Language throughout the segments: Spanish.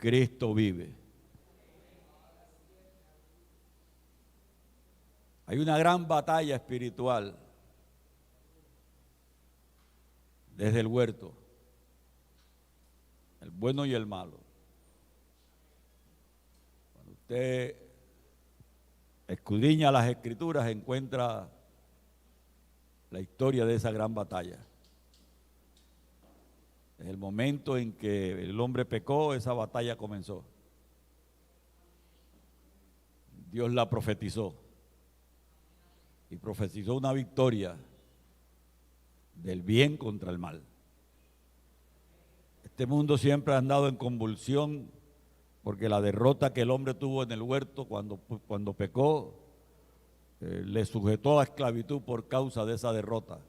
Cristo vive. Hay una gran batalla espiritual desde el huerto, el bueno y el malo. Cuando usted escudriña las Escrituras, encuentra la historia de esa gran batalla. Desde el momento en que el hombre pecó, esa batalla comenzó. Dios la profetizó y profetizó una victoria del bien contra el mal. Este mundo siempre ha andado en convulsión porque la derrota que el hombre tuvo en el huerto cuando pecó le sujetó a esclavitud por causa de esa derrota.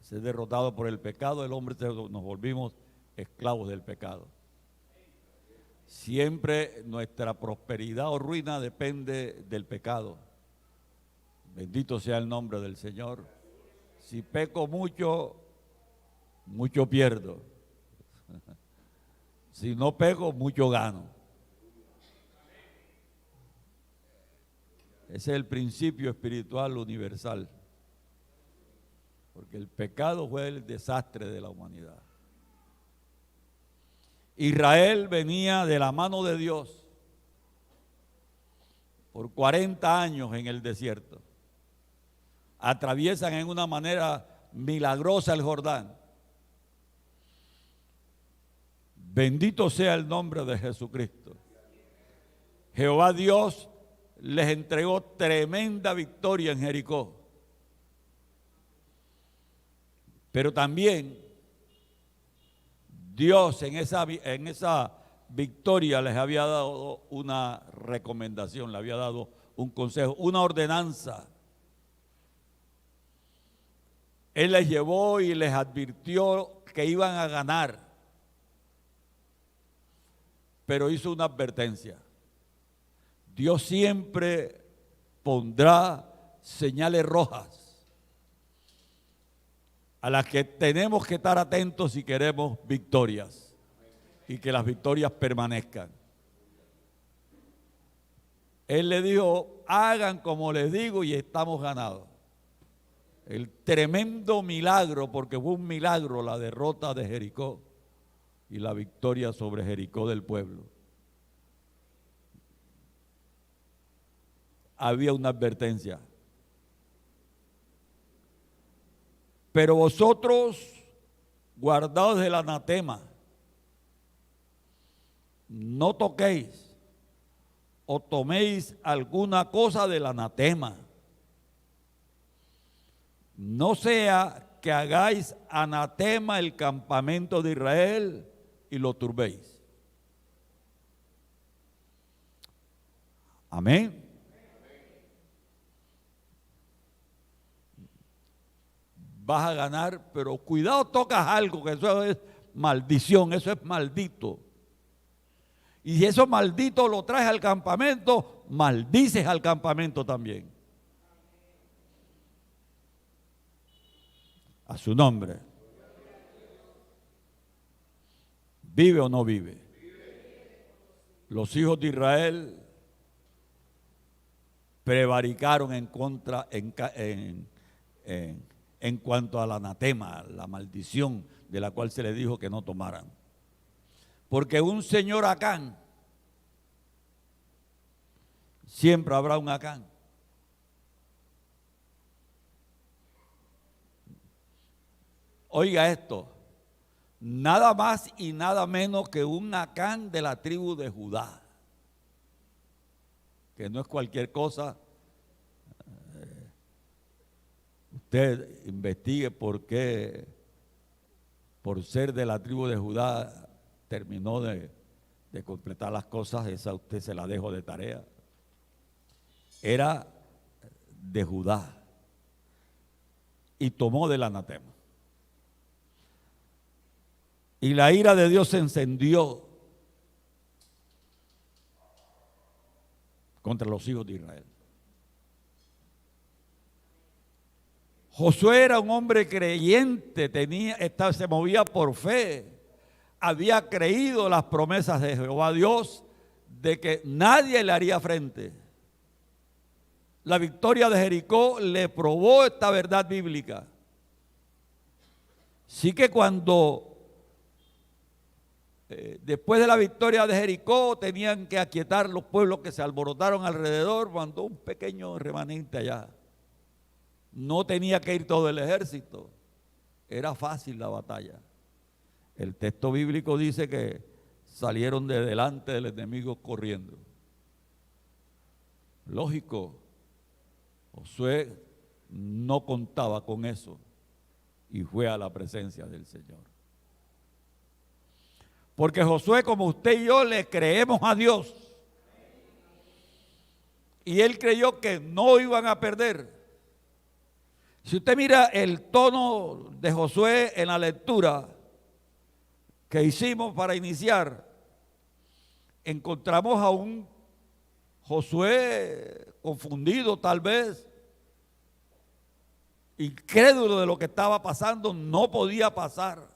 Ser derrotado por el pecado, el hombre nos volvimos esclavos del pecado. Siempre nuestra prosperidad o ruina depende del pecado. Bendito sea el nombre del Señor. Si peco mucho, mucho pierdo. Si no peco, mucho gano. Ese es el principio espiritual universal. Porque el pecado fue el desastre de la humanidad. Israel venía de la mano de Dios por 40 años en el desierto. Atraviesan en una manera milagrosa el Jordán. Bendito sea el nombre de Jesucristo. Jehová Dios les entregó tremenda victoria en Jericó. Pero también Dios en esa victoria les había dado una recomendación, le había dado un consejo, una ordenanza. Él les llevó y les advirtió que iban a ganar, pero hizo una advertencia. Dios siempre pondrá señales rojas a las que tenemos que estar atentos si queremos victorias y que las victorias permanezcan. Él le dijo, hagan como les digo y estamos ganados. El tremendo milagro, porque fue un milagro la derrota de Jericó y la victoria sobre Jericó del pueblo. Había una advertencia. Pero vosotros, guardaos del anatema, no toquéis o toméis alguna cosa del anatema. No sea que hagáis anatema el campamento de Israel y lo turbéis. Amén. Vas a ganar, pero cuidado, tocas algo, que eso es maldición, eso es maldito. Y si eso maldito lo traes al campamento, maldices al campamento también. A su nombre. ¿Vive o no vive? Los hijos de Israel prevaricaron en contra, en cuanto al anatema, la maldición de la cual se les dijo que no tomaran. Porque un señor Acán, siempre habrá un Acán. Oiga esto, nada más y nada menos que un Acán de la tribu de Judá, que no es cualquier cosa. Usted investigue por qué, por ser de la tribu de Judá, terminó de completar las cosas. Esa usted se la dejo de tarea. Era de Judá y tomó del anatema. Y la ira de Dios se encendió contra los hijos de Israel. Josué era un hombre creyente, se movía por fe. había creído las promesas de Jehová Dios de que nadie le haría frente. La victoria de Jericó le probó esta verdad bíblica. Sí que cuando después de la victoria de Jericó tenían que aquietar los pueblos que se alborotaron alrededor, mandó un pequeño remanente allá. No tenía que ir todo el ejército, era fácil la batalla. El texto bíblico dice que salieron de delante del enemigo corriendo. Lógico, Josué no contaba con eso y fue a la presencia del Señor. Porque Josué, como usted y yo, le creemos a Dios. Y él creyó que no iban a perder. Si usted mira el tono de Josué en la lectura que hicimos para iniciar, encontramos a un Josué confundido tal vez, incrédulo de lo que estaba pasando. No podía pasar.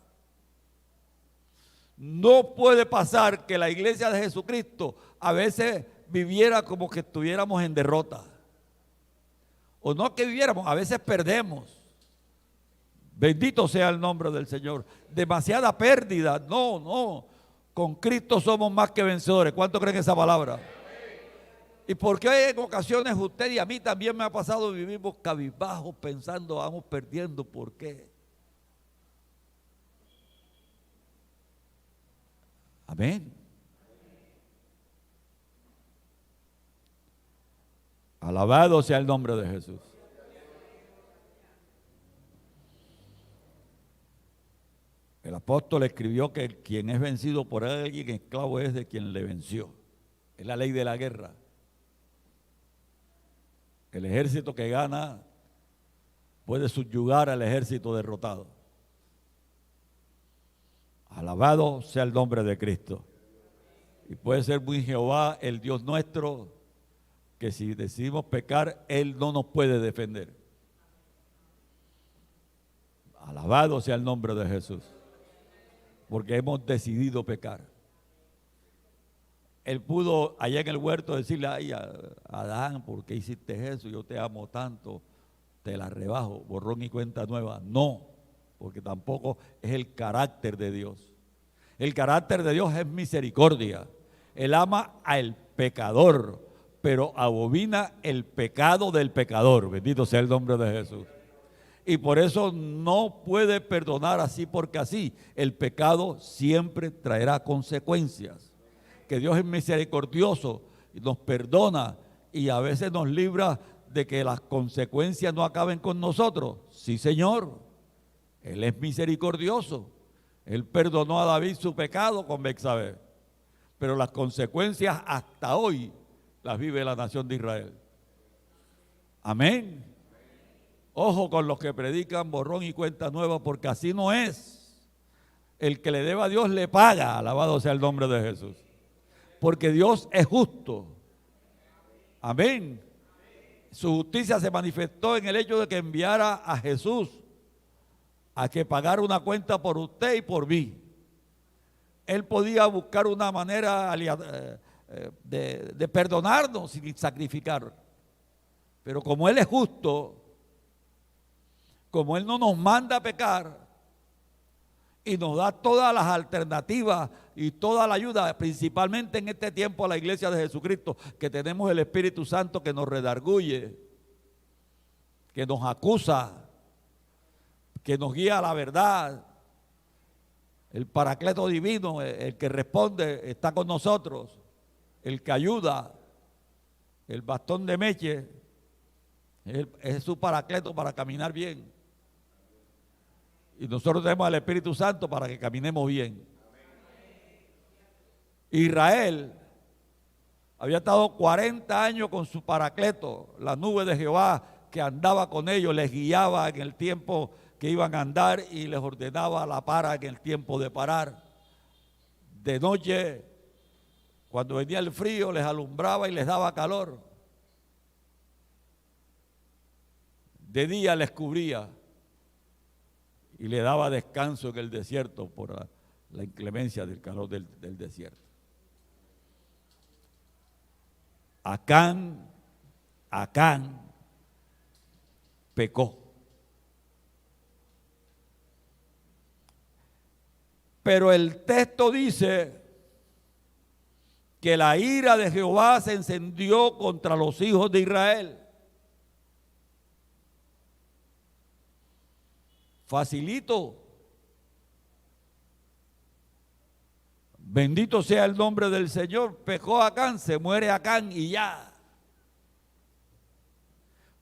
No puede pasar que la iglesia de Jesucristo a veces viviera como que estuviéramos en derrota. O no que viviéramos, a veces perdemos. Bendito sea el nombre del Señor. Demasiada pérdida. No. Con Cristo somos más que vencedores. ¿Cuánto creen esa palabra? Y porque en ocasiones usted y a mí también me ha pasado, vivimos cabizbajos pensando, vamos perdiendo. ¿Por qué? Amén. Alabado sea el nombre de Jesús. El apóstol escribió que quien es vencido por alguien, esclavo es de quien le venció. Es la ley de la guerra. El ejército que gana puede subyugar al ejército derrotado. Alabado sea el nombre de Cristo. Y puede ser muy Jehová, el Dios nuestro, que si decidimos pecar, Él no nos puede defender. Alabado sea el nombre de Jesús. Porque hemos decidido pecar. Él pudo allá en el huerto decirle, ay, Adán, ¿por qué hiciste eso? Yo te amo tanto, te la rebajo, borrón y cuenta nueva. No, porque tampoco es el carácter de Dios. El carácter de Dios es misericordia. Él ama al pecador, pero abomina el pecado del pecador. Bendito sea el nombre de Jesús. Y por eso no puede perdonar así porque así. El pecado siempre traerá consecuencias. Que Dios es misericordioso y nos perdona y a veces nos libra de que las consecuencias no acaben con nosotros. Sí, Señor, Él es misericordioso. Él perdonó a David su pecado con Betsabé, pero las consecuencias hasta hoy las vive la nación de Israel. Amén. Ojo con los que predican borrón y cuenta nueva, porque así no es. El que le deba a Dios le paga, alabado sea el nombre de Jesús. Porque Dios es justo. Amén. Su justicia se manifestó en el hecho de que enviara a Jesús a que pagara una cuenta por usted y por mí. Él podía buscar una manera de perdonarnos sin sacrificar. Pero como Él es justo, como Él no nos manda a pecar y nos da todas las alternativas y toda la ayuda, principalmente en este tiempo a la iglesia de Jesucristo, que tenemos el Espíritu Santo que nos redarguye, que nos acusa, que nos guía a la verdad. El Paracleto divino, el que responde, está con nosotros. El que ayuda, el bastón de meche, es su Paracleto para caminar bien. Y nosotros tenemos al Espíritu Santo para que caminemos bien. Israel había estado 40 años con su Paracleto, la nube de Jehová que andaba con ellos, les guiaba en el tiempo que iban a andar y les ordenaba la para en el tiempo de parar. De noche, cuando venía el frío, les alumbraba y les daba calor. De día les cubría y le daba descanso en el desierto la inclemencia del calor del desierto. Acán pecó. Pero el texto dice que la ira de Jehová se encendió contra los hijos de Israel. Facilito. Bendito sea el nombre del Señor. Pecó Acán, se muere Acán y ya.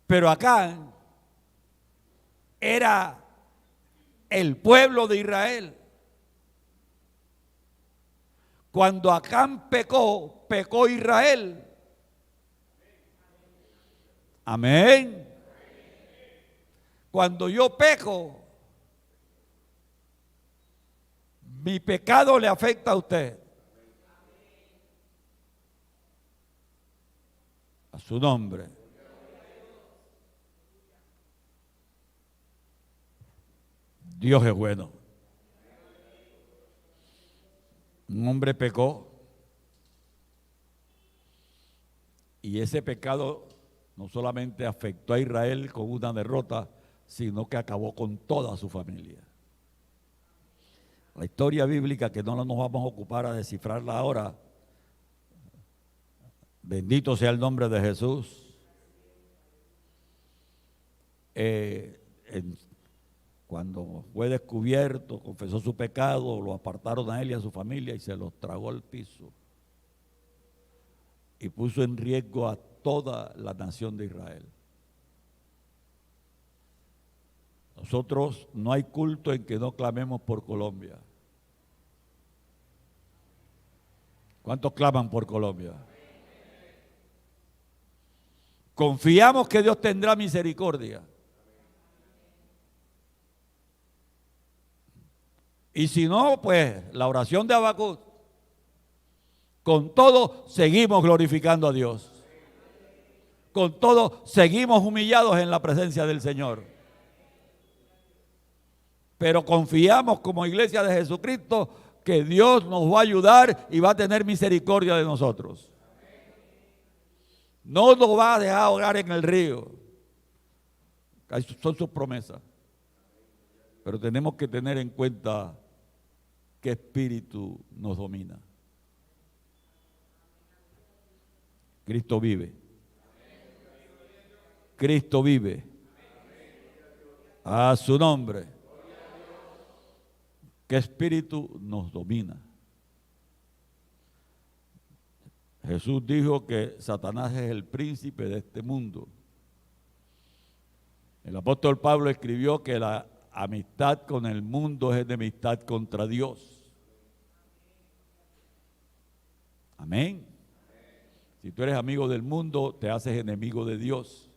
Pero Acán era el pueblo de Israel. Cuando Acán pecó, pecó Israel. Amén. Cuando yo peco, mi pecado le afecta a usted. A su nombre. Dios es bueno. Un hombre pecó y ese pecado no solamente afectó a Israel con una derrota, sino que acabó con toda su familia. La historia bíblica, que no nos vamos a ocupar a descifrarla ahora, bendito sea el nombre de Jesús. Cuando fue descubierto, confesó su pecado, lo apartaron a él y a su familia y se los tragó al piso. Y puso en riesgo a toda la nación de Israel. Nosotros no hay culto en que no clamemos por Colombia. ¿Cuántos claman por Colombia? Confiamos que Dios tendrá misericordia. Y si no, pues la oración de Habacuc. Con todo seguimos glorificando a Dios. Con todo seguimos humillados en la presencia del Señor. Pero confiamos como iglesia de Jesucristo que Dios nos va a ayudar y va a tener misericordia de nosotros. No nos va a dejar ahogar en el río. Son sus promesas. Pero tenemos que tener en cuenta qué espíritu nos domina. Cristo vive. Cristo vive. A su nombre. ¿Qué espíritu nos domina? Jesús dijo que Satanás es el príncipe de este mundo. El apóstol Pablo escribió que la amistad con el mundo es enemistad contra Dios. Amén. Si tú eres amigo del mundo, te haces enemigo de Dios,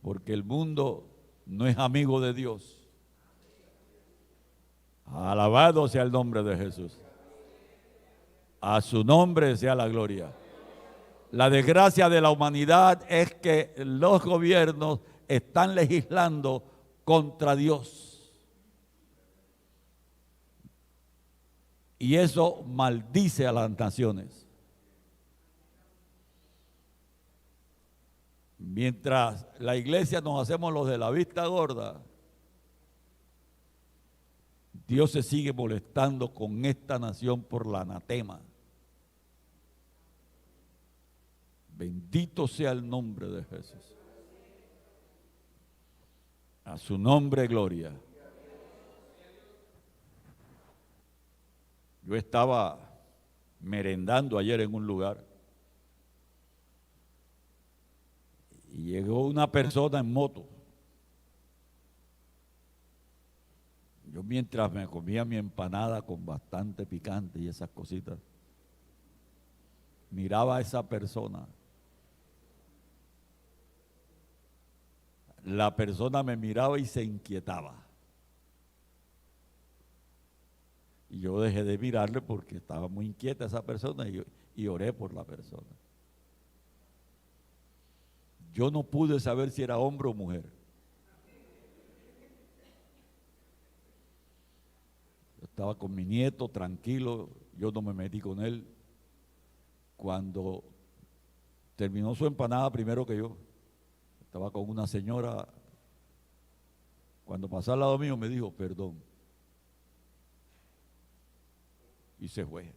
porque el mundo no es amigo de Dios. Alabado sea el nombre de Jesús. A su nombre sea la gloria. La desgracia de la humanidad es que los gobiernos están legislando contra Dios. Y eso maldice a las naciones. Mientras la iglesia nos hacemos los de la vista gorda, Dios se sigue molestando con esta nación por la anatema. Bendito sea el nombre de Jesús. A su nombre, gloria. Yo estaba merendando ayer en un lugar y llegó una persona en moto. Yo mientras me comía mi empanada con bastante picante y esas cositas, miraba a esa persona. La persona me miraba y se inquietaba. Y yo dejé de mirarle porque estaba muy inquieta esa persona y oré por la persona. Yo no pude saber si era hombre o mujer. estaba con mi nieto, tranquilo, yo no me metí con él. Cuando terminó su empanada primero que yo, estaba con una señora, cuando pasó al lado mío me dijo, perdón, y se fue.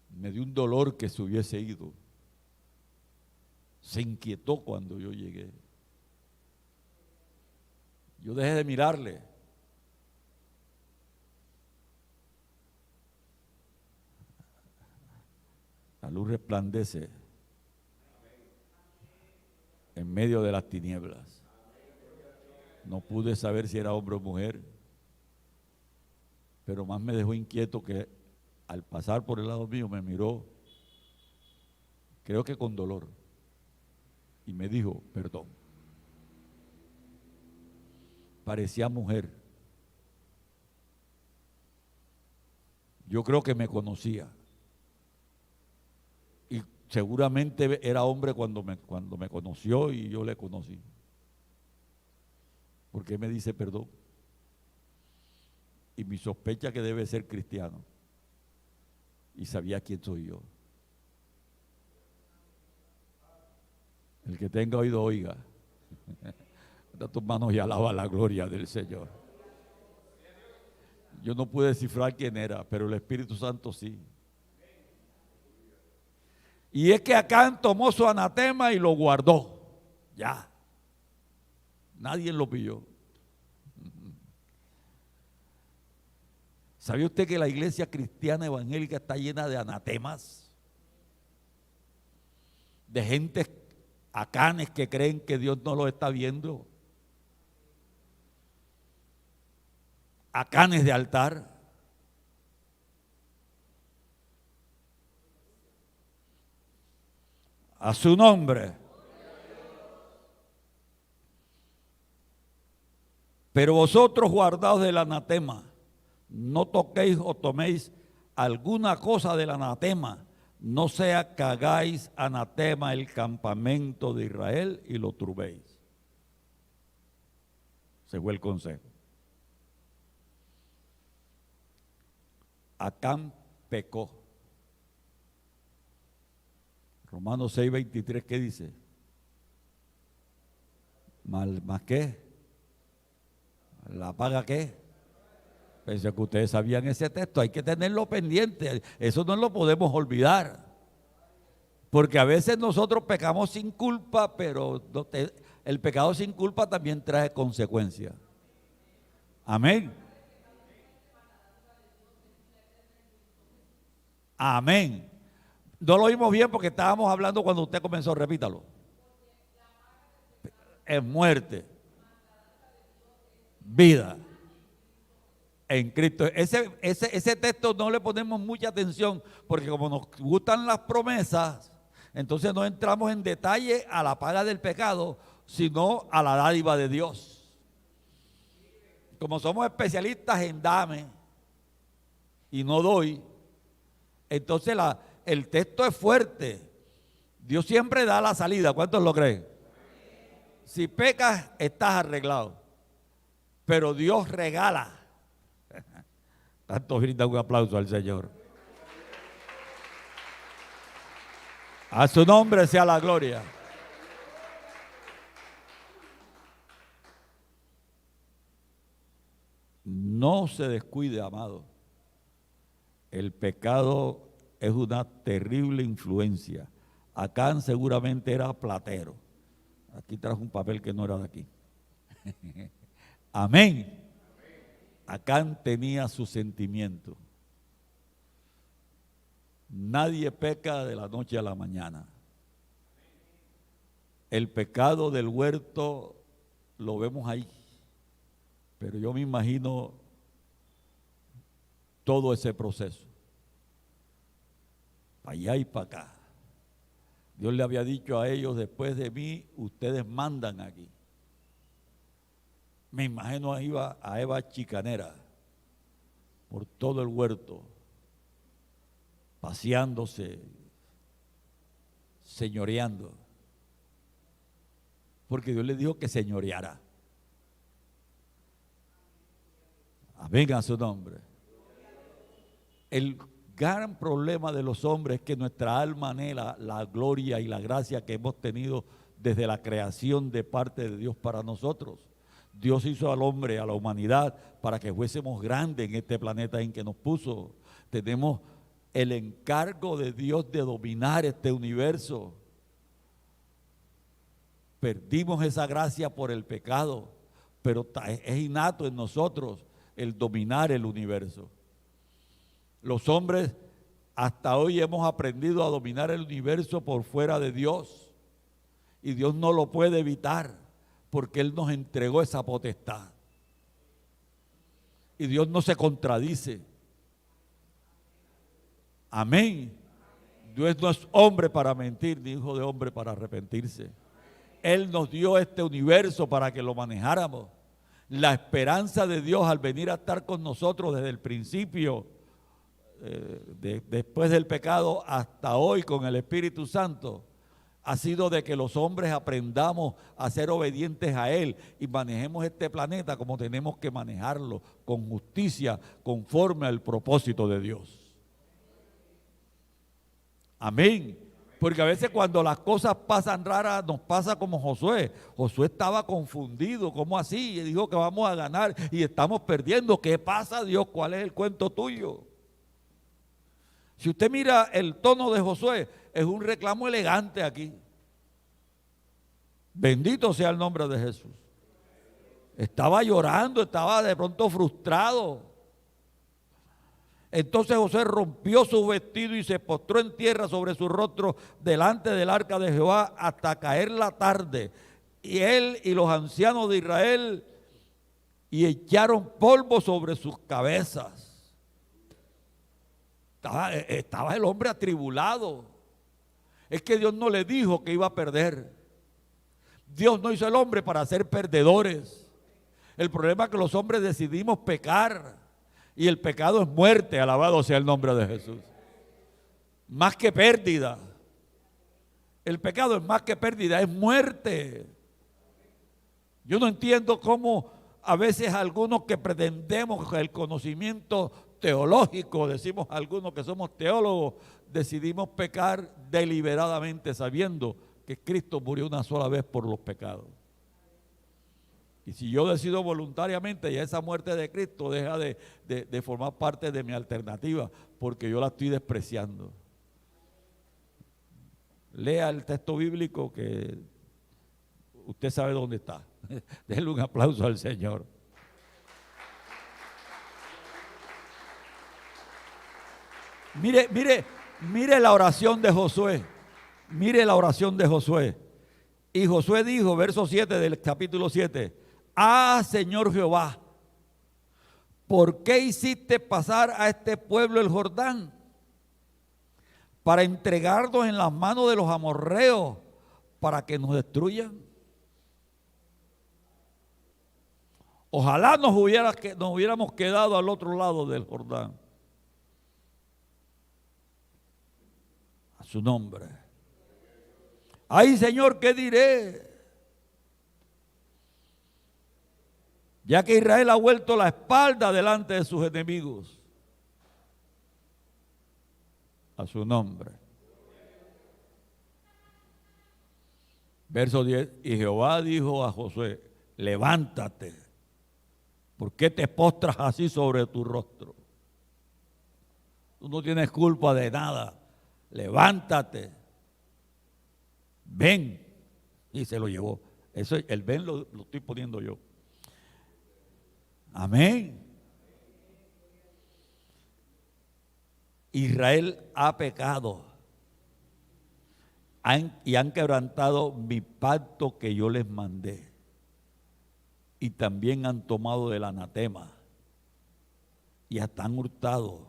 Me dio un dolor que se hubiese ido. Se inquietó cuando yo llegué. Yo dejé de mirarle. La luz resplandece en medio de las tinieblas. No pude saber si era hombre o mujer, pero más me dejó inquieto que al pasar por el lado mío me miró, creo que con dolor, y me dijo, perdón. Parecía mujer. Yo creo que me conocía. Y seguramente era hombre cuando me conoció y yo le conocí. ¿Por qué me dice perdón? Y mi sospecha que debe ser cristiano. Y sabía quién soy yo. El que tenga oído, oiga. Da tus manos y alaba la gloria del Señor. Yo no pude descifrar quién era, pero el Espíritu Santo sí. Y es que Acán tomó su anatema y lo guardó. Ya. Nadie lo pilló. ¿Sabía usted que la iglesia cristiana evangélica está llena de anatemas? De gente acanes que creen que Dios no los está viendo. Acanes de altar. A su nombre. Pero vosotros guardaos del anatema, no toquéis o toméis alguna cosa del anatema, no sea que hagáis anatema el campamento de Israel y lo turbéis. Ese fue el consejo. Acán pecó. Romanos 6:23, ¿qué dice? ¿Más qué? ¿La paga qué? Pensé que ustedes sabían ese texto, hay que tenerlo pendiente, eso no lo podemos olvidar. Porque a veces nosotros pecamos sin culpa, pero el pecado sin culpa también trae consecuencias. Amén. Amén. No lo oímos bien porque estábamos hablando cuando usted comenzó, repítalo. Es muerte, vida en Cristo. Ese texto no le ponemos mucha atención porque como nos gustan las promesas, entonces no entramos en detalle a la paga del pecado, sino a la dádiva de Dios. Como somos especialistas en dame y no doy, entonces el texto es fuerte. Dios siempre da la salida. ¿Cuántos lo creen? Si pecas, estás arreglado. Pero Dios regala. Tanto brinda un aplauso al Señor. A su nombre sea la gloria. No se descuide, amado. El pecado es una terrible influencia. Acán seguramente era platero. Aquí trajo un papel que no era de aquí. Amén. Acán tenía su sentimiento. Nadie peca de la noche a la mañana. El pecado del huerto lo vemos ahí. Pero yo me imagino todo ese proceso. Para allá y para acá. Dios le había dicho a ellos, después de mí, ustedes mandan aquí. Me imagino a Eva chicanera por todo el huerto, paseándose, señoreando. Porque Dios le dijo que señoreara. Amén a su nombre. El gran problema de los hombres es que nuestra alma anhela la gloria y la gracia que hemos tenido desde la creación de parte de Dios para nosotros. Dios hizo al hombre, a la humanidad, para que fuésemos grandes en este planeta en que nos puso. Tenemos el encargo de Dios de dominar este universo. Perdimos esa gracia por el pecado, pero es innato en nosotros el dominar el universo. Los hombres hasta hoy hemos aprendido a dominar el universo por fuera de Dios, y Dios no lo puede evitar porque Él nos entregó esa potestad. Y Dios no se contradice. Amén. Dios no es hombre para mentir, ni hijo de hombre para arrepentirse. Él nos dio este universo para que lo manejáramos. La esperanza de Dios al venir a estar con nosotros desde el principio, después del pecado hasta hoy con el Espíritu Santo, ha sido de que los hombres aprendamos a ser obedientes a Él y manejemos este planeta como tenemos que manejarlo, con justicia, conforme al propósito de Dios. Amén. Porque a veces cuando las cosas pasan raras, nos pasa como Josué. Josué estaba confundido, ¿cómo así? Y dijo que vamos a ganar y estamos perdiendo. ¿Qué pasa, Dios? ¿Cuál es el cuento tuyo? Si usted mira el tono de Josué, es un reclamo elegante aquí. Bendito sea el nombre de Jesús. Estaba llorando, estaba de pronto frustrado. Entonces Josué rompió su vestido y se postró en tierra sobre su rostro delante del arca de Jehová hasta caer la tarde. Y él y los ancianos de Israel y echaron polvo sobre sus cabezas. Estaba el hombre atribulado. Es que Dios no le dijo que iba a perder. Dios no hizo el hombre para ser perdedores. El problema es que los hombres decidimos pecar. Y el pecado es muerte, alabado sea el nombre de Jesús. Más que pérdida. El pecado es más que pérdida, es muerte. Yo no entiendo cómo a veces algunos que pretendemos el conocimiento teológico, decimos algunos que somos teólogos, decidimos pecar deliberadamente sabiendo que Cristo murió una sola vez por los pecados. Y si yo decido voluntariamente, ya esa muerte de Cristo deja de formar parte de mi alternativa, porque yo la estoy despreciando. Lea el texto bíblico que usted sabe dónde está. Denle un aplauso al Señor. Mire la oración de Josué. Mire la oración de Josué. Y Josué dijo, verso 7 del capítulo 7, ah, Señor Jehová, ¿por qué hiciste pasar a este pueblo el Jordán? Para entregarnos en las manos de los amorreos, para que nos destruyan. Ojalá nos hubiéramos quedado al otro lado del Jordán. A su nombre. Ay, Señor, ¿qué diré? Ya que Israel ha vuelto la espalda delante de sus enemigos. A su nombre. Verso 10, y Jehová dijo a Josué, levántate, ¿por qué te postras así sobre tu rostro? Tú no tienes culpa de nada, levántate, ven. Y se lo llevó. Eso, el ven lo estoy poniendo yo. Amén. Israel ha pecado y han quebrantado mi pacto que yo les mandé, y también han tomado del anatema y hasta han hurtado,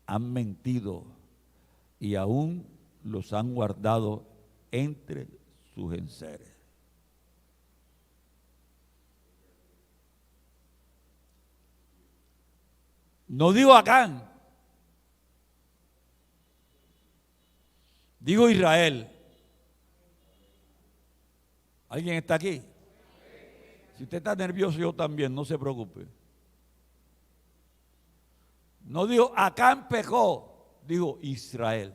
han mentido y aún los han guardado entre sus enseres. No digo Acán, digo Israel. ¿Alguien está aquí? Si usted está nervioso, yo también, no se preocupe. No dijo Acán pecó, dijo Israel.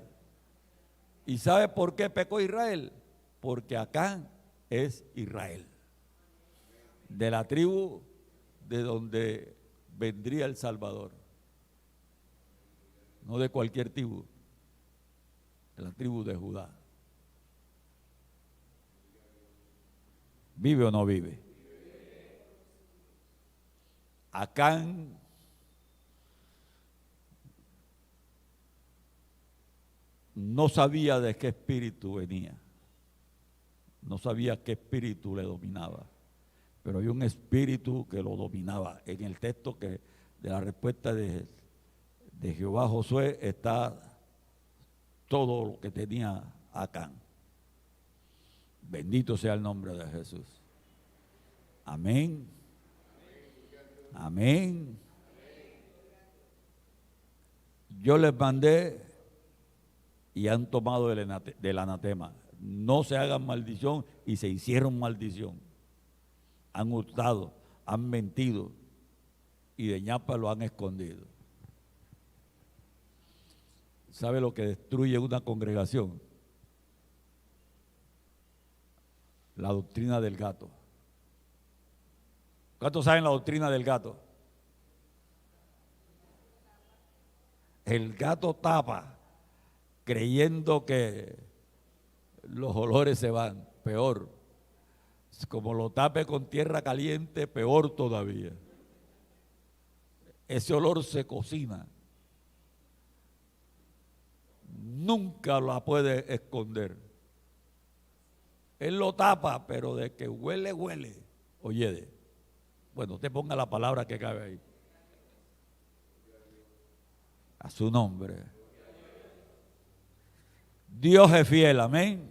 ¿Y sabe por qué pecó Israel? Porque Acán es Israel, de la tribu de donde vendría el Salvador, no de cualquier tribu, de la tribu de Judá. ¿Vive o no vive? Acán no sabía de qué espíritu venía, no sabía qué espíritu le dominaba, pero hay un espíritu que lo dominaba. En el texto de la respuesta de Jehová a Josué está todo lo que tenía Acán. Bendito sea el nombre de Jesús. Amén. Amén. Yo les mandé y han tomado del anatema. No se hagan maldición y se hicieron maldición. Han hurtado, han mentido y de ñapa lo han escondido. ¿Sabe lo que destruye una congregación? La doctrina del gato. ¿Cuántos saben la doctrina del gato? El gato tapa creyendo que los olores se van. Peor, como lo tape con tierra caliente, peor todavía. Ese olor se cocina. Nunca la puede esconder. Él lo tapa, pero de que huele, huele. Oye, bueno, usted ponga la palabra que cabe ahí. A su nombre. Dios es fiel, amén.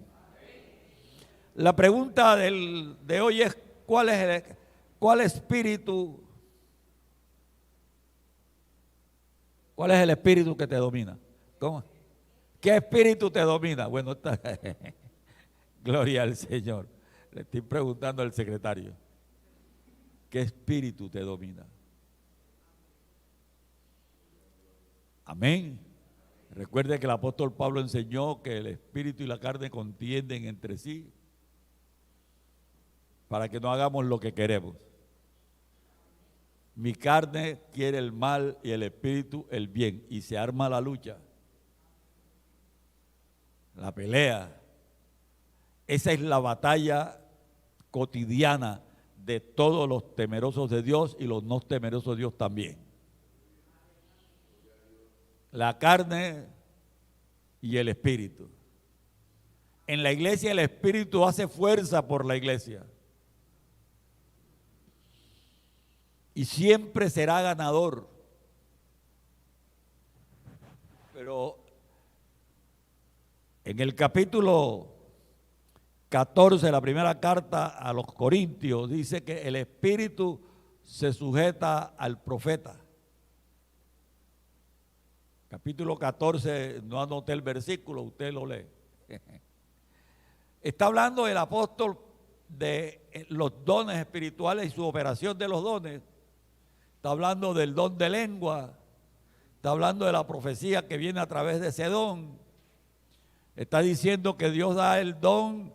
La pregunta de hoy es: ¿cuál espíritu? ¿Cuál es el espíritu que te domina? ¿Cómo? ¿Qué espíritu te domina? Bueno, está. Gloria al Señor. Le estoy preguntando al secretario. ¿Qué espíritu te domina? Amén. Recuerde que el apóstol Pablo enseñó que el espíritu y la carne contienden entre sí para que no hagamos lo que queremos. Mi carne quiere el mal y el espíritu el bien, y se arma la lucha, la pelea. Esa es la batalla cotidiana de todos los temerosos de Dios y los no temerosos de Dios también. La carne y el espíritu. En la iglesia el espíritu hace fuerza por la iglesia. Y siempre será ganador. Pero en el capítulo 14, la primera carta a los Corintios, dice que el espíritu se sujeta al profeta. Capítulo 14, no anoté el versículo, usted lo lee. Está hablando el apóstol de los dones espirituales y su operación de los dones. Está hablando del don de lengua, está hablando de la profecía que viene a través de ese don. Está diciendo que Dios da el don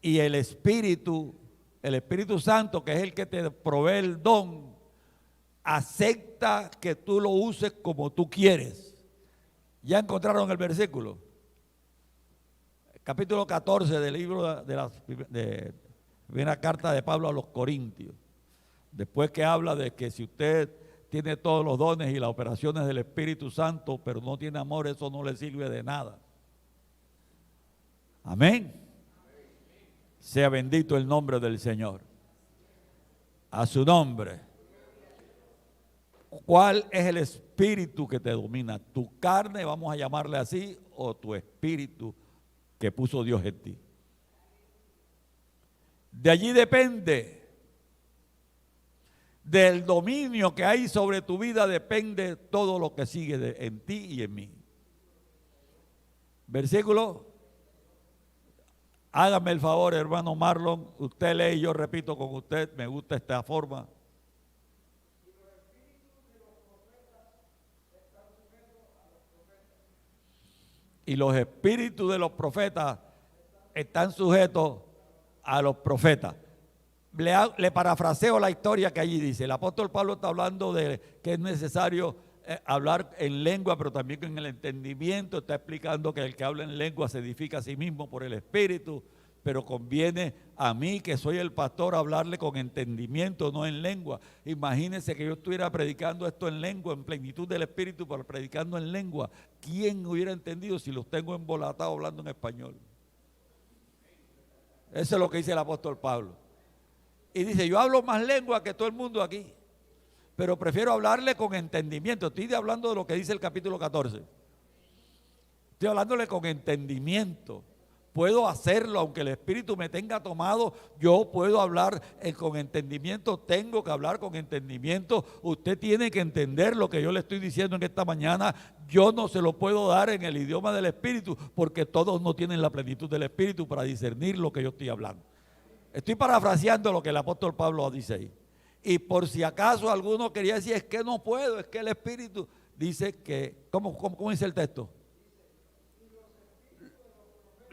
y el Espíritu Santo, que es el que te provee el don, acepta que tú lo uses como tú quieres. ¿Ya encontraron el versículo? Capítulo 14 del libro de la primera carta de Pablo a los Corintios. Después que habla de que si usted tiene todos los dones y las operaciones del Espíritu Santo, pero no tiene amor, eso no le sirve de nada. Amén. Sea bendito el nombre del Señor. A su nombre. ¿Cuál es el espíritu que te domina? ¿Tu carne, vamos a llamarle así, o tu espíritu que puso Dios en ti? De allí depende. Del dominio que hay sobre tu vida depende todo lo que sigue en ti y en mí. Versículo. Hágame el favor, hermano Marlon, usted lee y yo repito con usted, me gusta esta forma. y los espíritus de los profetas están sujetos a los profetas. Le parafraseo la historia que allí dice. El apóstol Pablo está hablando de que es necesario hablar en lengua, pero también en el entendimiento. Está explicando que el que habla en lengua se edifica a sí mismo por el Espíritu, pero conviene a mí, que soy el pastor, hablarle con entendimiento, no en lengua. Imagínense que yo estuviera predicando esto en lengua, en plenitud del Espíritu, pero predicando en lengua. ¿Quién hubiera entendido si los tengo embolatados hablando en español? Eso es lo que dice el apóstol Pablo. Y dice, yo hablo más lengua que todo el mundo aquí, pero prefiero hablarle con entendimiento. Estoy hablando de lo que dice el capítulo 14. Estoy hablándole con entendimiento. Puedo hacerlo, aunque el Espíritu me tenga tomado, yo puedo hablar con entendimiento, tengo que hablar con entendimiento. Usted tiene que entender lo que yo le estoy diciendo en esta mañana. Yo no se lo puedo dar en el idioma del Espíritu, porque todos no tienen la plenitud del Espíritu para discernir lo que yo estoy hablando. Estoy parafraseando lo que el apóstol Pablo dice ahí. Y por si acaso alguno quería decir, es que no puedo, es que el Espíritu dice que, ¿cómo dice el texto?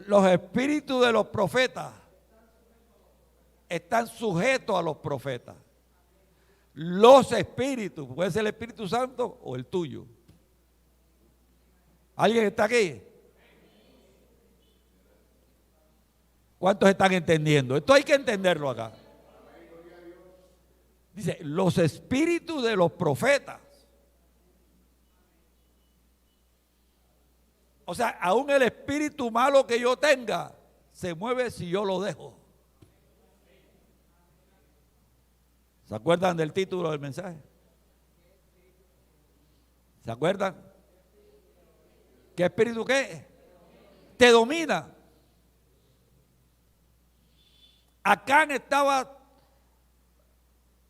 Los espíritus de los profetas están sujetos a los profetas. Los espíritus, puede ser el Espíritu Santo o el tuyo. ¿Alguien está aquí? ¿Cuántos están entendiendo? Esto hay que entenderlo acá. Dice, los espíritus de los profetas. O sea, aún el espíritu malo que yo tenga se mueve si yo lo dejo. ¿Se acuerdan del título del mensaje? ¿Se acuerdan? ¿Qué espíritu qué? Te domina. Acán estaba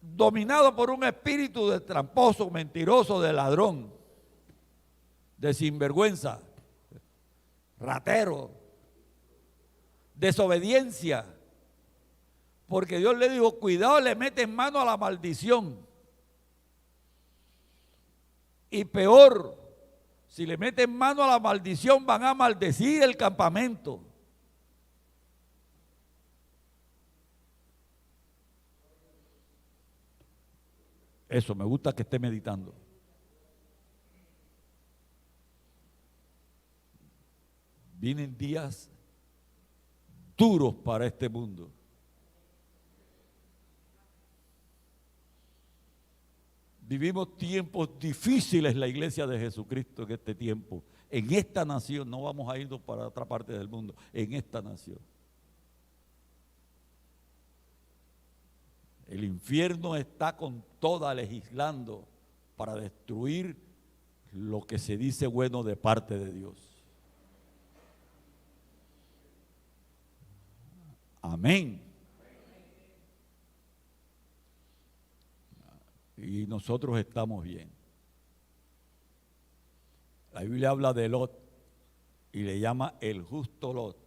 dominado por un espíritu de tramposo, mentiroso, de ladrón, de sinvergüenza, ratero, desobediencia, porque Dios le dijo, cuidado, le metes mano a la maldición. Y peor, si le meten mano a la maldición, van a maldecir el campamento. Eso, me gusta que esté meditando. Vienen días duros para este mundo. Vivimos tiempos difíciles la iglesia de Jesucristo en este tiempo. En esta nación, no vamos a irnos para otra parte del mundo, en esta nación. El infierno está con toda legislando para destruir lo que se dice bueno de parte de Dios. Amén. Y nosotros estamos bien. La Biblia habla de Lot y le llama el justo Lot.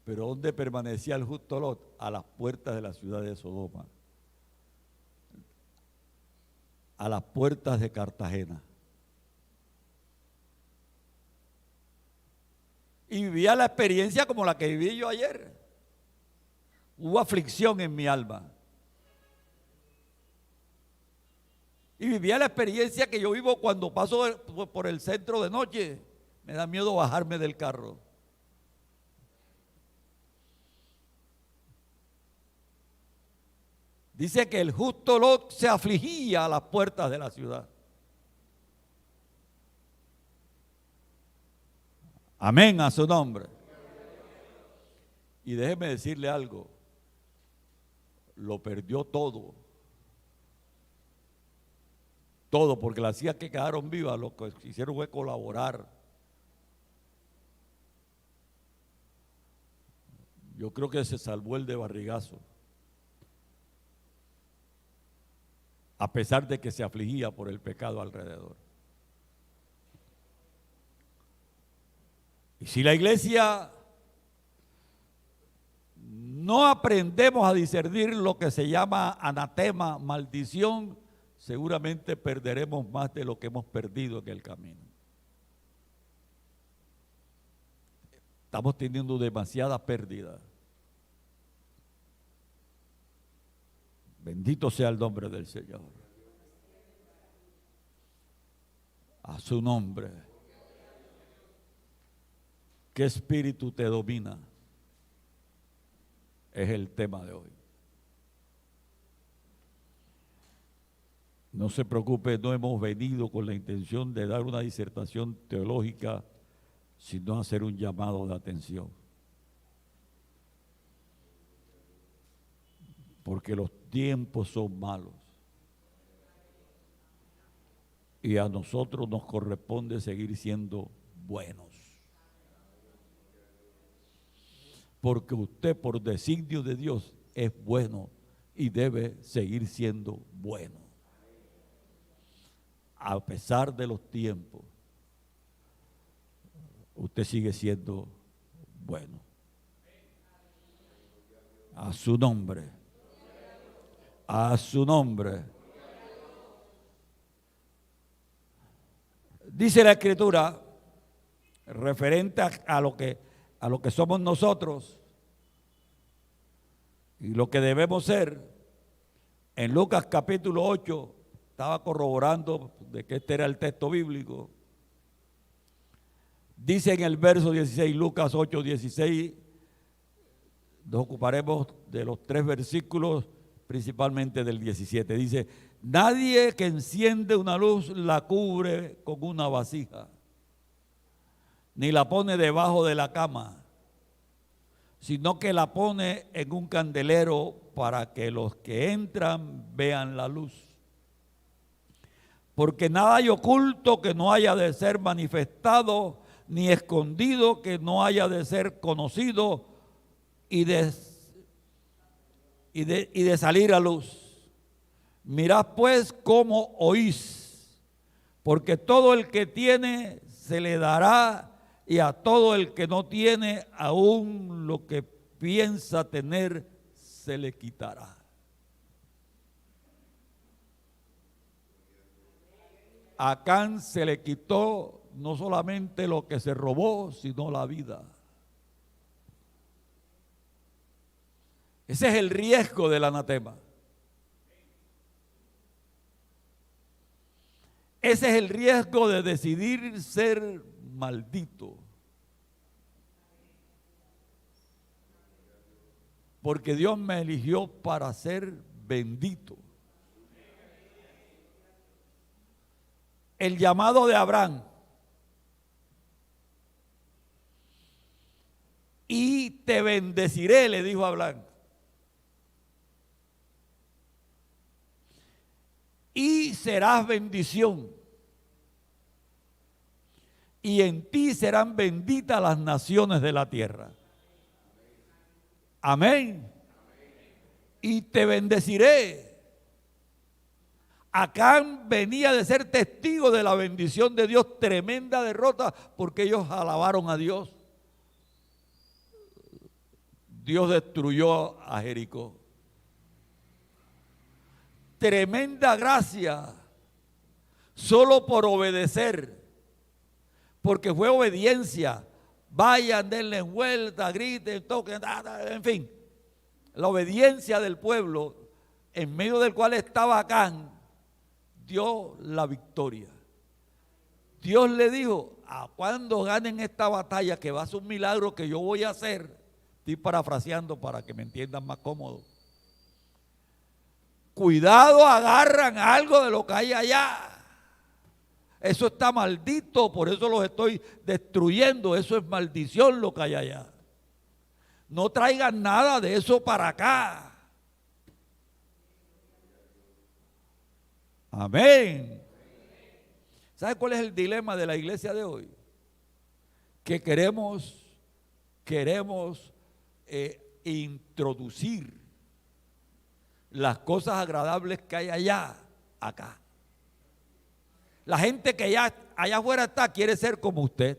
Pero ¿dónde permanecía el justo Lot? A las puertas de la ciudad de Sodoma, a las puertas de Cartagena. Y vivía la experiencia como la que viví yo ayer. Hubo aflicción en mi alma. Y vivía la experiencia que yo vivo cuando paso por el centro de noche. Me da miedo bajarme del carro. Dice que el justo Lot se afligía a las puertas de la ciudad. Amén a su nombre. Y déjeme decirle algo. Lo perdió todo. Todo, porque las hijas que quedaron vivas lo que hicieron fue colaborar. Yo creo que se salvó el de barrigazo. A pesar de que se afligía por el pecado alrededor. Y si la iglesia no aprendemos a discernir lo que se llama anatema, maldición, seguramente perderemos más de lo que hemos perdido en el camino. Estamos teniendo demasiada pérdida. Bendito sea el nombre del Señor. A su nombre. ¿Qué espíritu te domina? Es el tema de hoy. No se preocupe, no hemos venido con la intención de dar una disertación teológica, sino hacer un llamado de atención. Porque los tiempos son malos. Y a nosotros nos corresponde seguir siendo buenos. Porque usted, por designio de Dios, es bueno y debe seguir siendo bueno. A pesar de los tiempos, usted sigue siendo bueno. A su nombre. A su nombre. Dice la Escritura, referente a lo que somos nosotros y lo que debemos ser, en Lucas capítulo 8, estaba corroborando de que este era el texto bíblico. Dice en el verso 16, Lucas 8, 16, nos ocuparemos de los 3 versículos, principalmente del 17. Dice, nadie que enciende una luz la cubre con una vasija, ni la pone debajo de la cama, sino que la pone en un candelero para que los que entran vean la luz. Porque nada hay oculto que no haya de ser manifestado, ni escondido que no haya de ser conocido y de salir a luz. Mirad pues cómo oís, porque todo el que tiene se le dará, y a todo el que no tiene, aún lo que piensa tener se le quitará. A Acán se le quitó no solamente lo que se robó, sino la vida. Ese es el riesgo del anatema. Ese es el riesgo de decidir ser maldito. Porque Dios me eligió para ser bendito. El llamado de Abraham. Y te bendeciré, le dijo a Abraham. Y serás bendición. Y en ti serán benditas las naciones de la tierra. Amén. Y te bendeciré. Acán venía de ser testigo de la bendición de Dios, tremenda derrota, porque ellos alabaron a Dios. Dios destruyó a Jericó. Tremenda gracia, solo por obedecer, porque fue obediencia. Vayan, denle vuelta, griten, toquen, en fin. La obediencia del pueblo, en medio del cual estaba Acán, dio la victoria. Dios le dijo, a cuando ganen esta batalla, que va a ser un milagro que yo voy a hacer, estoy parafraseando para que me entiendan más cómodo. Cuidado, agarran algo de lo que hay allá. Eso está maldito, por eso los estoy destruyendo. Eso es maldición lo que hay allá. No traigan nada de eso para acá. Amén. ¿Sabe cuál es el dilema de la iglesia de hoy? Que queremos introducir las cosas agradables que hay allá, acá. La gente que ya allá afuera está quiere ser como usted.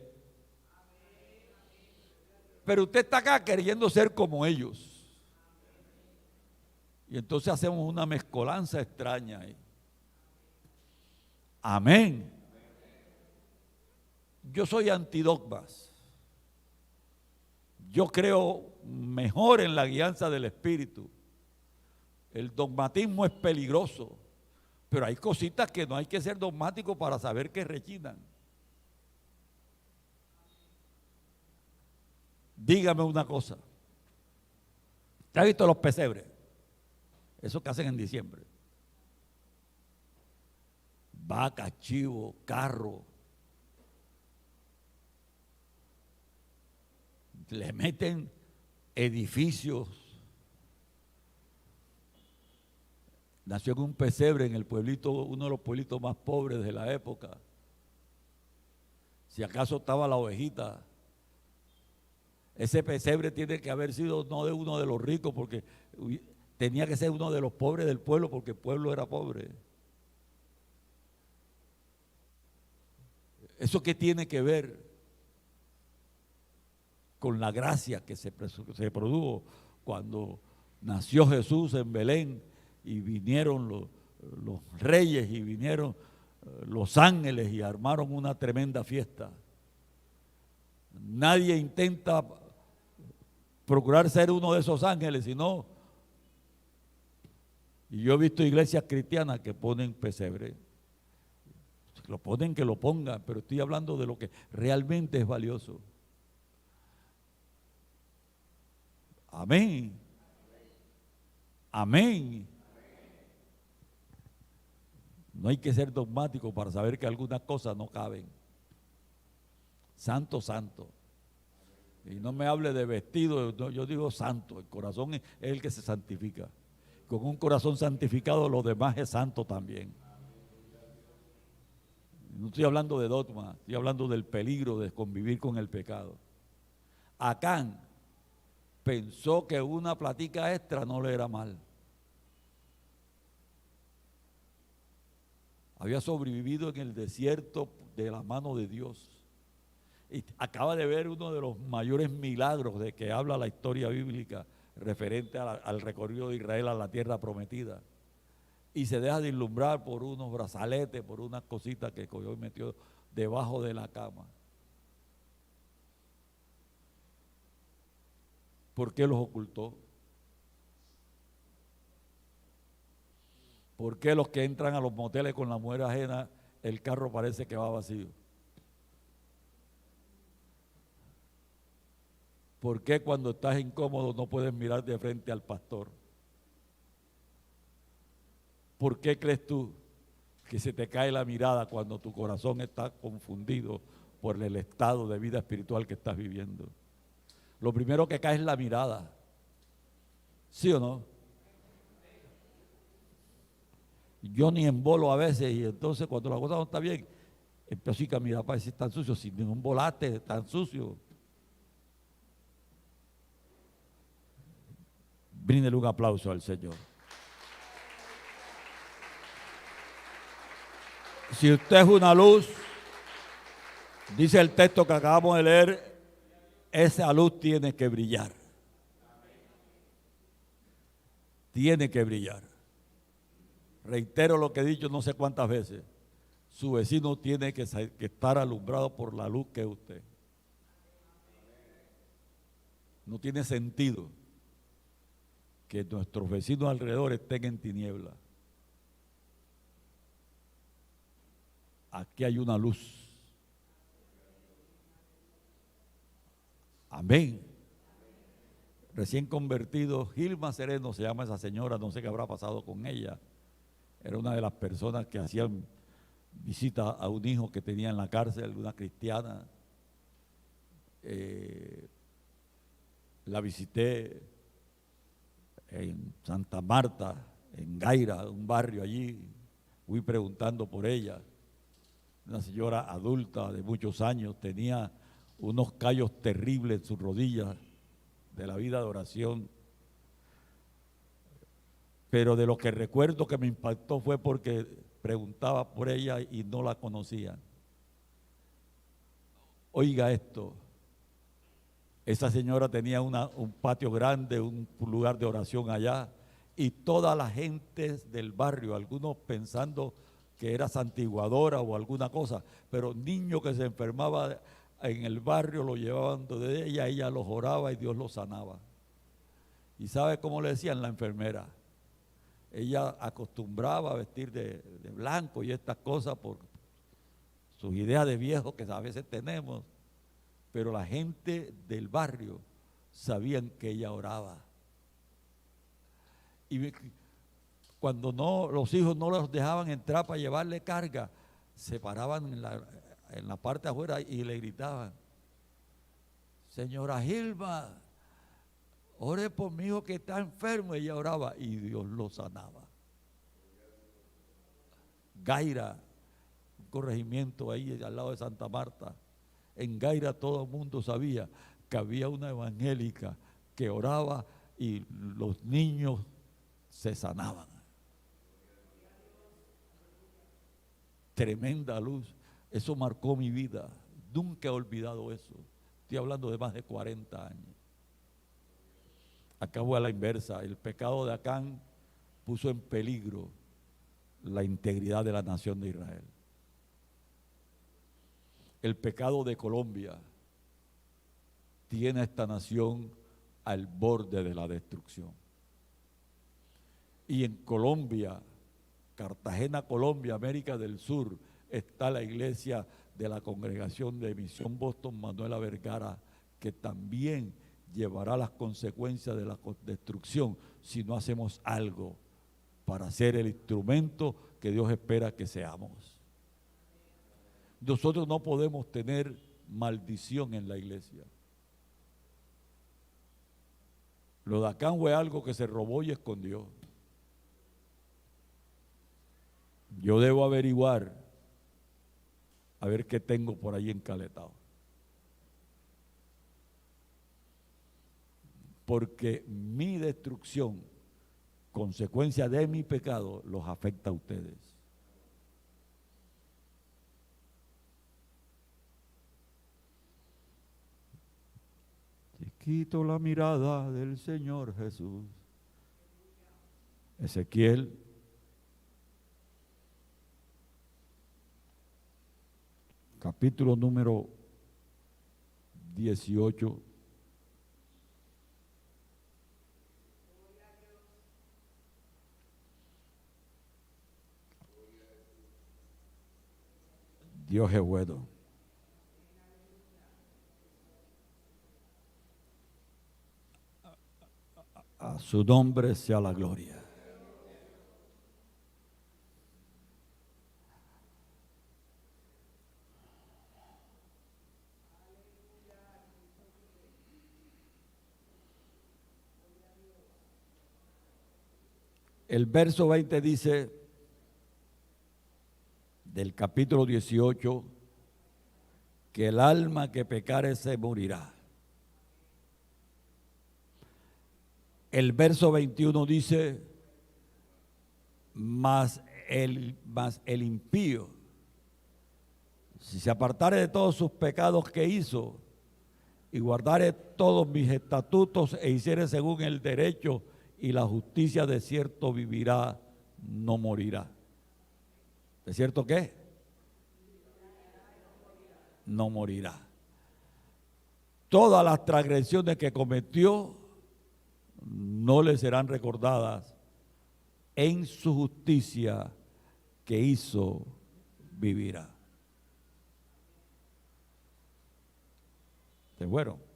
Pero usted está acá queriendo ser como ellos. Y entonces hacemos una mezcolanza extraña ahí. Amén. Yo soy antidogmas. Yo creo mejor en la guianza del Espíritu. El dogmatismo es peligroso, pero hay cositas que no hay que ser dogmático para saber que rechinan. Dígame una cosa. ¿Te has visto los pesebres? Eso que hacen en diciembre. Vacas, chivos, carros. Le meten edificios. Nació en un pesebre en el pueblito, uno de los pueblitos más pobres de la época. Si acaso estaba la ovejita. Ese pesebre tiene que haber sido no de uno de los ricos, porque tenía que ser uno de los pobres del pueblo, porque el pueblo era pobre. ¿Eso qué tiene que ver con la gracia que se produjo cuando nació Jesús en Belén y vinieron los reyes y vinieron los ángeles y armaron una tremenda fiesta? Nadie intenta procurar ser uno de esos ángeles, sino, y yo he visto iglesias cristianas que ponen pesebre, lo ponen que lo pongan, pero estoy hablando de lo que realmente es valioso. Amén. Amén. No hay que ser dogmático para saber que algunas cosas no caben. Santo, santo. Y no me hable de vestido, no, yo digo santo. El corazón es el que se santifica. Con un corazón santificado, lo demás es santo también. No estoy hablando de dogma, estoy hablando del peligro de convivir con el pecado. Acán pensó que una platica extra no le era mal. Había sobrevivido en el desierto de la mano de Dios. Y acaba de ver uno de los mayores milagros de que habla la historia bíblica referente al recorrido de Israel a la tierra prometida. Y se deja deslumbrar por unos brazaletes, por unas cositas que cogió y metió debajo de la cama. ¿Por qué los ocultó? ¿Por qué los que entran a los moteles con la mujer ajena, el carro parece que va vacío? ¿Por qué cuando estás incómodo no puedes mirar de frente al pastor? ¿Por qué crees tú que se te cae la mirada cuando tu corazón está confundido por el estado de vida espiritual que estás viviendo? Lo primero que cae es la mirada. ¿Sí o no? Yo ni embolo a veces, y entonces cuando la cosa no está bien, empiezo a mirar para decir tan sucio, sin ningún volate, tan sucio. Bríndele un aplauso al Señor. Si usted es una luz, dice el texto que acabamos de leer, esa luz tiene que brillar. Tiene que brillar. Reitero lo que he dicho no sé cuántas veces. Su vecino tiene que estar alumbrado por la luz que es usted. No tiene sentido que nuestros vecinos alrededor estén en tinieblas. Aquí hay una luz. Amén. Recién convertido, Gilma Sereno se llama esa señora, no sé qué habrá pasado con ella. Era una de las personas que hacían visita a un hijo que tenía en la cárcel, una cristiana. La visité en Santa Marta, en Gaira, un barrio allí. Fui preguntando por ella. Una señora adulta de muchos años, tenía unos callos terribles en sus rodillas de la vida de oración. Pero de lo que recuerdo que me impactó fue porque preguntaba por ella y no la conocía. Oiga esto, esa señora tenía un patio grande, un lugar de oración allá, y toda la gente del barrio, algunos pensando que era santiguadora o alguna cosa, pero niño que se enfermaba en el barrio lo llevaban de ella los oraba y Dios los sanaba. ¿Y sabe cómo le decían? La enfermera. Ella acostumbraba a vestir de blanco y estas cosas por sus ideas de viejo que a veces tenemos, pero la gente del barrio sabían que ella oraba. Y cuando los hijos no los dejaban entrar para llevarle carga, se paraban en la parte de afuera y le gritaban: señora Gilma, ore por mi hijo que está enfermo. Ella oraba y Dios lo sanaba. Gaira, un corregimiento ahí al lado de Santa Marta. En Gaira todo el mundo sabía que había una evangélica que oraba y los niños se sanaban. Tremenda luz. Eso marcó mi vida. Nunca he olvidado eso. Estoy hablando de más de 40 años. Acabo a la inversa. El pecado de Acán puso en peligro la integridad de la nación de Israel. El pecado de Colombia tiene a esta nación al borde de la destrucción. Y en Colombia, Cartagena, Colombia, América del Sur, está la iglesia de la Congregación de Misión Boston Manuela Vergara, que también llevará las consecuencias de la destrucción si no hacemos algo para ser el instrumento que Dios espera que seamos. Nosotros no podemos tener maldición en la iglesia. Lo de Acán fue algo que se robó y escondió. Yo debo averiguar, a ver qué tengo por ahí encaletado. Porque mi destrucción, consecuencia de mi pecado, los afecta a ustedes. Si quito la mirada del Señor Jesús. Ezequiel capítulo número 18. Dios es bueno. A su nombre sea la gloria. El verso 20 dice, del capítulo 18, que el alma que pecare se morirá. El verso 21 dice, mas el impío, si se apartare de todos sus pecados que hizo y guardare todos mis estatutos e hiciere según el derecho y la justicia, de cierto vivirá, no morirá. ¿De cierto qué? No morirá. Todas las transgresiones que cometió no le serán recordadas. En su justicia que hizo, vivirá. ¿Te fueron?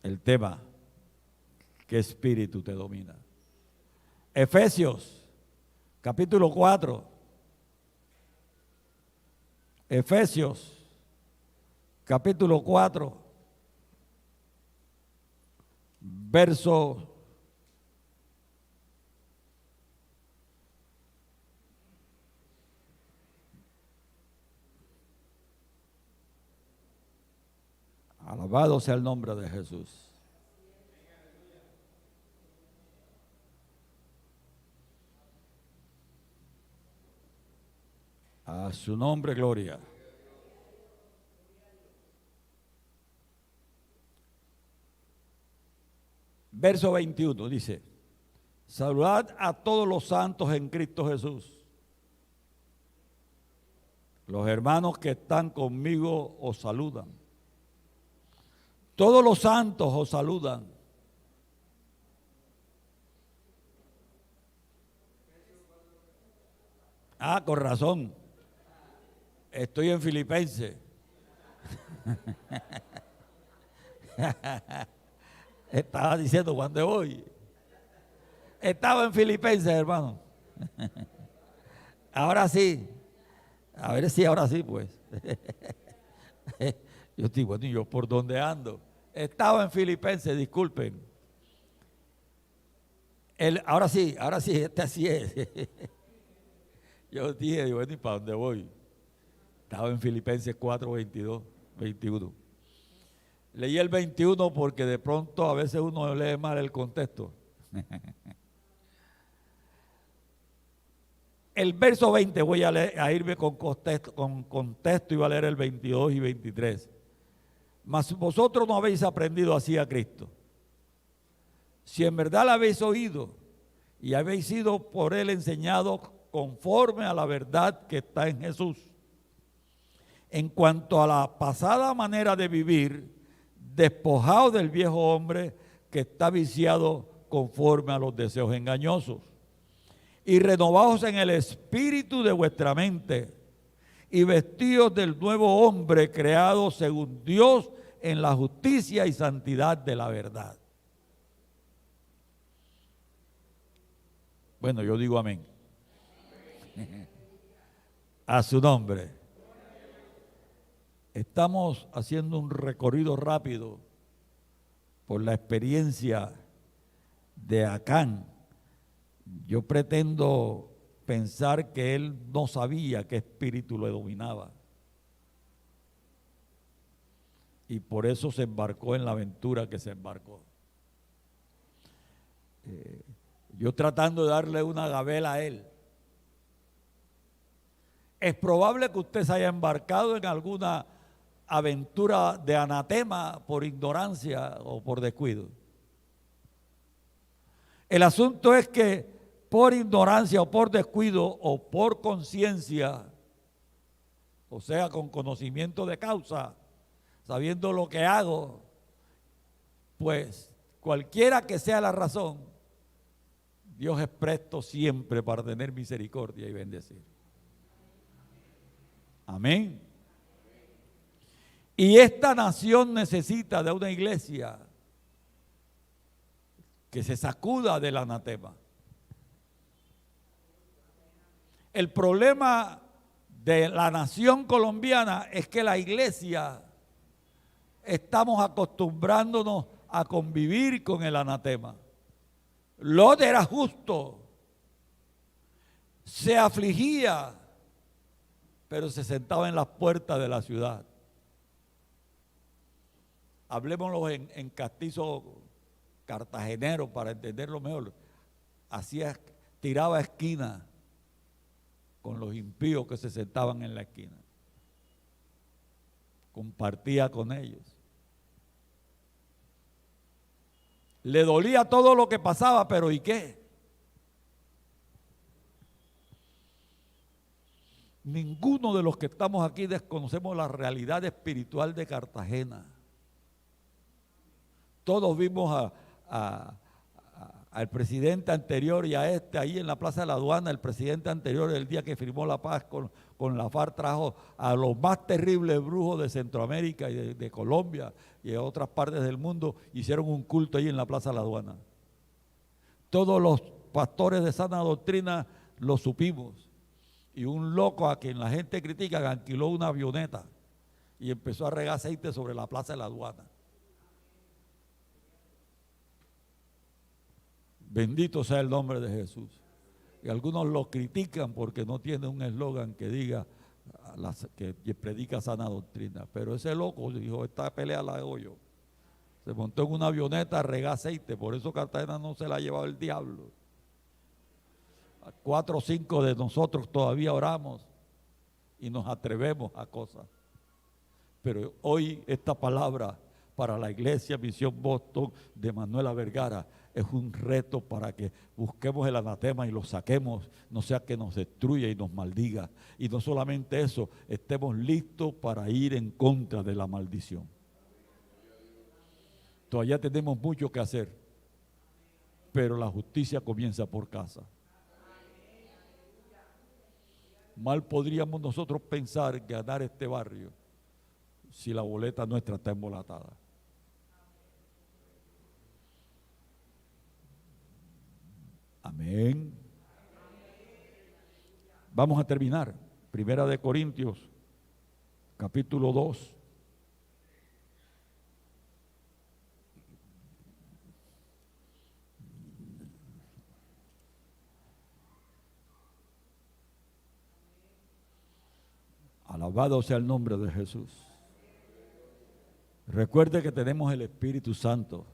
El tema, ¿qué espíritu te domina? Efesios, capítulo 4. Efesios, capítulo 4, verso 1. Alabado sea el nombre de Jesús. A su nombre, gloria. Verso 21 dice, saludad a todos los santos en Cristo Jesús. Los hermanos que están conmigo os saludan. Todos los santos os saludan. Ah, con razón. Estoy en Filipenses. Estaba diciendo cuando voy. Estaba en Filipenses, hermano. Ahora sí. A ver si ahora sí, pues. Yo digo, bueno, ¿y yo por dónde ando? Estaba en Filipenses, disculpen. Ahora sí, este así es. Yo dije, bueno, ¿y para dónde voy? Estaba en Filipenses 4, 22, 21. Leí el 21 porque de pronto a veces uno lee mal el contexto. El verso 20 voy a irme con contexto y voy a leer el 22 y 23. Mas vosotros no habéis aprendido así a Cristo. Si en verdad la habéis oído y habéis sido por él enseñados conforme a la verdad que está en Jesús. En cuanto a la pasada manera de vivir, despojaos del viejo hombre que está viciado conforme a los deseos engañosos. Y renovaos en el espíritu de vuestra mente y vestidos del nuevo hombre creado según Dios en la justicia y santidad de la verdad. Bueno, yo digo amén. A su nombre. Estamos haciendo un recorrido rápido por la experiencia de Acán. Yo pretendo pensar que él no sabía qué espíritu lo dominaba. Y por eso se embarcó en la aventura que se embarcó. Yo tratando de darle una gabela a él. Es probable que usted se haya embarcado en alguna aventura de anatema por ignorancia o por descuido. El asunto es que por ignorancia o por descuido o por conciencia, o sea, con conocimiento de causa, sabiendo lo que hago, pues cualquiera que sea la razón, Dios es presto siempre para tener misericordia y bendecir. Amén. Y esta nación necesita de una iglesia que se sacuda del anatema. El problema de la nación colombiana es que la iglesia estamos acostumbrándonos a convivir con el anatema. Lot era justo, se afligía, pero se sentaba en las puertas de la ciudad. Hablemoslo en castizo cartagenero para entenderlo mejor. Tiraba esquina con los impíos que se sentaban en la esquina. Compartía con ellos. Le dolía todo lo que pasaba, pero ¿y qué? Ninguno de los que estamos aquí desconocemos la realidad espiritual de Cartagena. Todos vimos al presidente anterior y a este ahí en la Plaza de la Aduana. El presidente anterior, el día que firmó la paz con la FARC, trajo a los más terribles brujos de Centroamérica y de Colombia y de otras partes del mundo. Hicieron un culto ahí en la Plaza de la Aduana. Todos los pastores de sana doctrina lo supimos. Y un loco a quien la gente critica alquiló una avioneta y empezó a regar aceite sobre la Plaza de la Aduana. Bendito sea el nombre de Jesús. Y algunos lo critican porque no tiene un eslogan que diga que predica sana doctrina. Pero ese loco dijo, esta pelea la hago yo. Se montó en una avioneta a regar aceite. Por eso Cartagena no se la ha llevado el diablo. 4 o 5 de nosotros todavía oramos y nos atrevemos a cosas. Pero hoy esta palabra para la iglesia Misión Boston de Manuela Vergara es un reto para que busquemos el anatema y lo saquemos, no sea que nos destruya y nos maldiga. Y no solamente eso, estemos listos para ir en contra de la maldición. Todavía tenemos mucho que hacer, pero la justicia comienza por casa. Mal podríamos nosotros pensar ganar este barrio si la boleta nuestra está embolatada. Amén. Vamos a terminar. Primera de Corintios, capítulo 2. Alabado sea el nombre de Jesús. Recuerde que tenemos el Espíritu Santo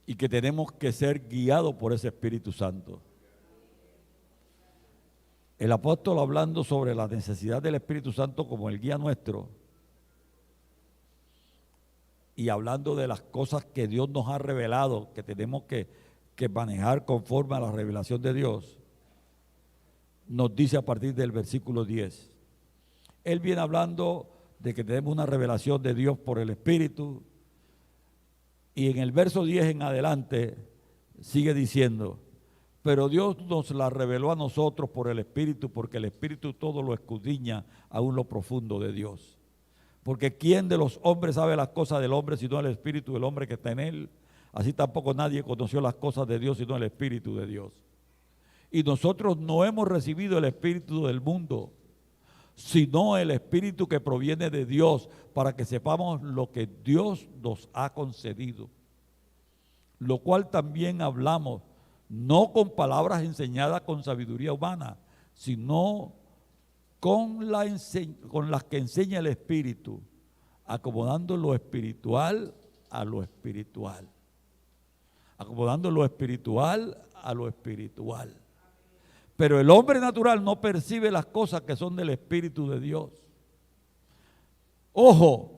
y que tenemos que ser guiados por ese Espíritu Santo. El apóstol, hablando sobre la necesidad del Espíritu Santo como el guía nuestro y hablando de las cosas que Dios nos ha revelado, que tenemos que manejar conforme a la revelación de Dios, nos dice a partir del versículo 10. Él viene hablando de que tenemos una revelación de Dios por el Espíritu, y en el verso 10 en adelante sigue diciendo: pero Dios nos la reveló a nosotros por el Espíritu, porque el Espíritu todo lo escudriña aún lo profundo de Dios. Porque ¿quién de los hombres sabe las cosas del hombre sino el Espíritu del hombre que está en él? Así tampoco nadie conoció las cosas de Dios sino el Espíritu de Dios. Y nosotros no hemos recibido el Espíritu del mundo, sino el Espíritu que proviene de Dios, para que sepamos lo que Dios nos ha concedido. Lo cual también hablamos, no con palabras enseñadas con sabiduría humana, sino con las que enseña el Espíritu, acomodando lo espiritual a lo espiritual. Acomodando lo espiritual a lo espiritual. Pero el hombre natural no percibe las cosas que son del Espíritu de Dios. Ojo,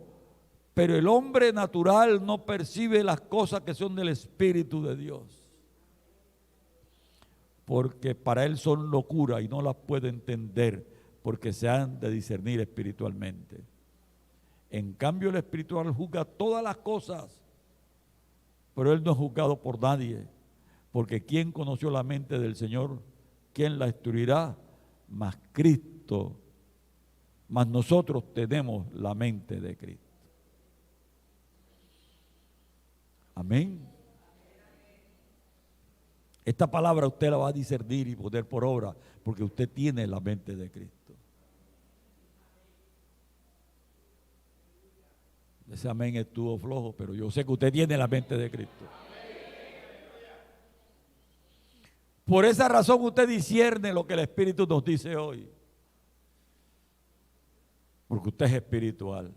pero el hombre natural no percibe las cosas que son del Espíritu de Dios, porque para él son locura y no las puede entender, porque se han de discernir espiritualmente. En cambio, el espiritual juzga todas las cosas, pero él no es juzgado por nadie, porque ¿quién conoció la mente del Señor? ¿Quién la instruirá? Mas Cristo, mas nosotros tenemos la mente de Cristo. Amén. Esta palabra usted la va a discernir y poner por obra, porque usted tiene la mente de Cristo. Ese amén estuvo flojo, pero yo sé que usted tiene la mente de Cristo. Por esa razón usted discierne lo que el Espíritu nos dice hoy, porque usted es espiritual.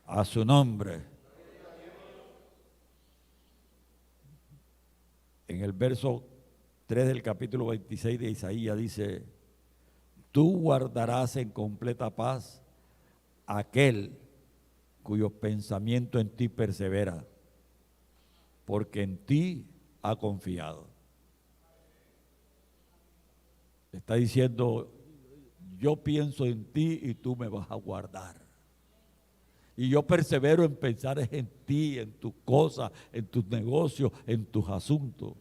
A su nombre. En el verso 3 del capítulo 26 de Isaías dice: tú guardarás en completa paz aquel cuyo pensamiento en ti persevera, porque en ti ha confiado. Está diciendo: yo pienso en ti y tú me vas a guardar. Y yo persevero en pensar en ti, en tus cosas, en tus negocios, en tus asuntos.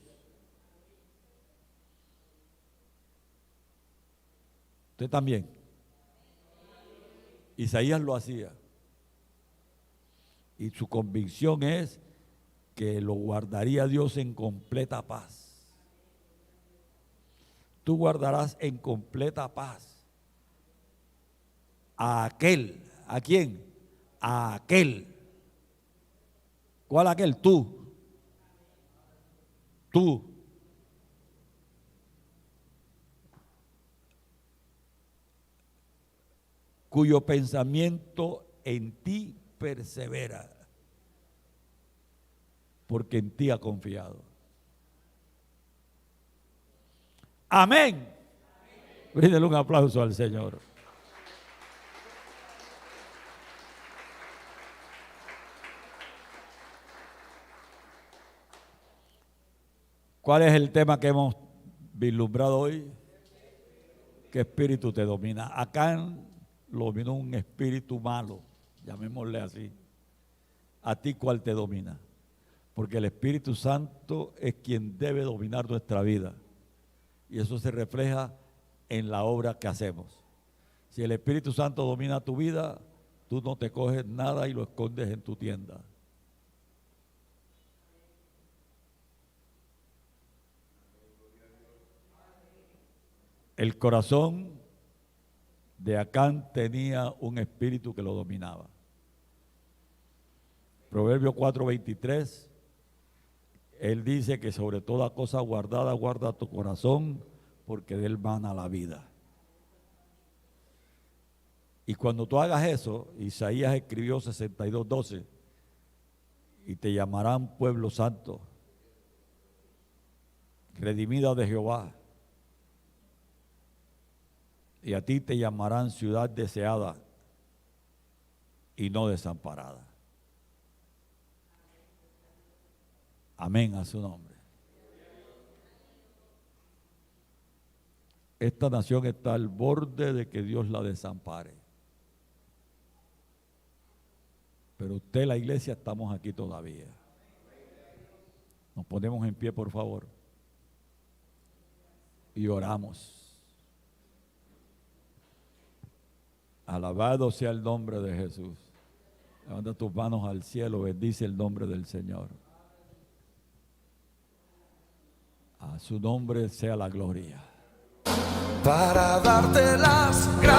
Usted también. Isaías lo hacía. Y su convicción es que lo guardaría Dios en completa paz. Tú guardarás en completa paz a aquel. ¿A quién? A aquel. ¿Cuál aquel? Tú. Tú. Cuyo pensamiento en ti persevera, porque en ti ha confiado. Amén. Bríndele un aplauso al Señor. ¿Cuál es el tema que hemos vislumbrado hoy? ¿Qué espíritu te domina? Acá lo dominó un espíritu malo, llamémosle así. ¿A ti cuál te domina? Porque el Espíritu Santo es quien debe dominar nuestra vida. Y eso se refleja en la obra que hacemos. Si el Espíritu Santo domina tu vida, tú no te coges nada y lo escondes en tu tienda. El corazón de Acán tenía un espíritu que lo dominaba. Proverbio 4:23, él dice que sobre toda cosa guardada, guarda tu corazón, porque de él mana la vida. Y cuando tú hagas eso, Isaías escribió 62:12, y te llamarán pueblo santo, redimida de Jehová. Y a ti te llamarán ciudad deseada y no desamparada. Amén a su nombre. Esta nación está al borde de que Dios la desampare. Pero usted, la iglesia, estamos aquí todavía. Nos ponemos en pie, por favor, y oramos. Alabado sea el nombre de Jesús. Levanta tus manos al cielo, bendice el nombre del Señor. A su nombre sea la gloria. Para darte las gracias.